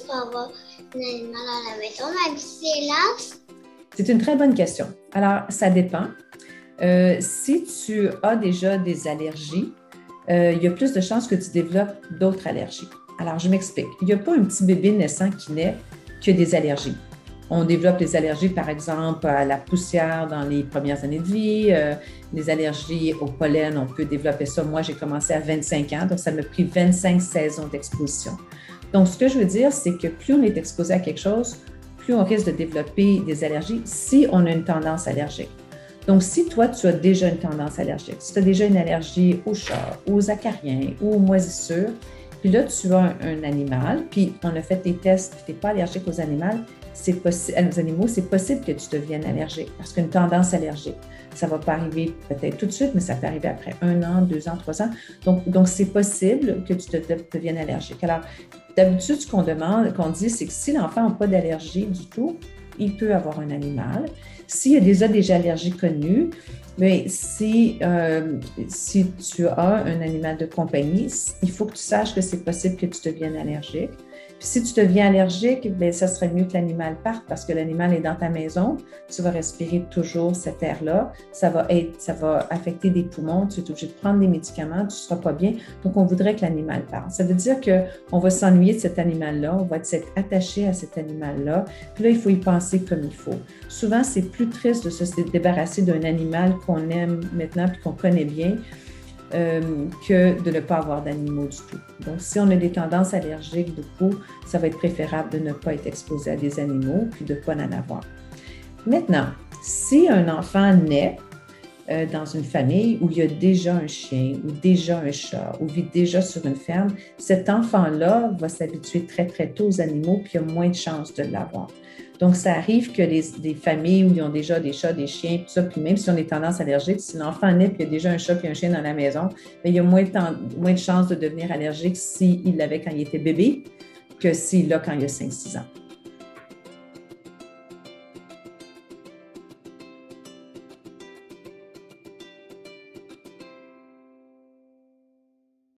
pour avoir un animal à la maison, même si c'est hélas? C'est une très bonne question. Alors, ça dépend. Si tu as déjà des allergies, il y a plus de chances que tu développes d'autres allergies. Alors, je m'explique. Il n'y a pas un petit bébé naissant qui naît qui a des allergies. On développe des allergies, par exemple, à la poussière dans les premières années de vie, les allergies au pollen, on peut développer ça. Moi, j'ai commencé à 25 ans, donc ça m'a pris 25 saisons d'exposition. Donc, ce que je veux dire, c'est que plus on est exposé à quelque chose, plus on risque de développer des allergies si on a une tendance allergique. Donc, si toi, tu as déjà une tendance allergique, si tu as déjà une allergie aux chats, aux acariens ou aux moisissures, puis là, tu as un animal, puis on a fait des tests, puis tu n'es pas allergique aux animaux, c'est possible que tu deviennes allergique parce qu'une tendance allergique, ça ne va pas arriver peut-être tout de suite, mais ça peut arriver après 1 an, 2 ans, 3 ans. Donc c'est possible que tu deviennes allergique. Alors, d'habitude, ce qu'on dit, c'est que si l'enfant n'a pas d'allergie du tout, il peut avoir un animal. S'il y a déjà allergies connues, mais si tu as un animal de compagnie, il faut que tu saches que c'est possible que tu deviennes allergique. Puis si tu deviens allergique, bien, ça serait mieux que l'animal parte parce que l'animal est dans ta maison. Tu vas respirer toujours cet air-là. Ça va affecter des poumons. Tu es obligé de prendre des médicaments. Tu ne seras pas bien. Donc, on voudrait que l'animal parte. Ça veut dire qu'on va s'ennuyer de cet animal-là. On va s'être attaché à cet animal-là. Puis là, il faut y penser comme il faut. Souvent, c'est plus triste de se débarrasser d'un animal qu'on aime maintenant puis qu'on connaît bien. Que de ne pas avoir d'animaux du tout. Donc, si on a des tendances allergiques beaucoup, ça va être préférable de ne pas être exposé à des animaux puis de ne pas en avoir. Maintenant, si un enfant naît dans une famille où il y a déjà un chien ou déjà un chat ou vit déjà sur une ferme, cet enfant-là va s'habituer très, très tôt aux animaux puis il a moins de chances de l'avoir. Donc, ça arrive que des familles où ils ont déjà des chats, des chiens, tout ça, puis même si on a des tendances allergiques, si l'enfant naît et il y a déjà un chat et un chien dans la maison, bien, il y a moins de chances de devenir allergique s'il l'avait quand il était bébé que s'il l'a quand il a 5-6 ans.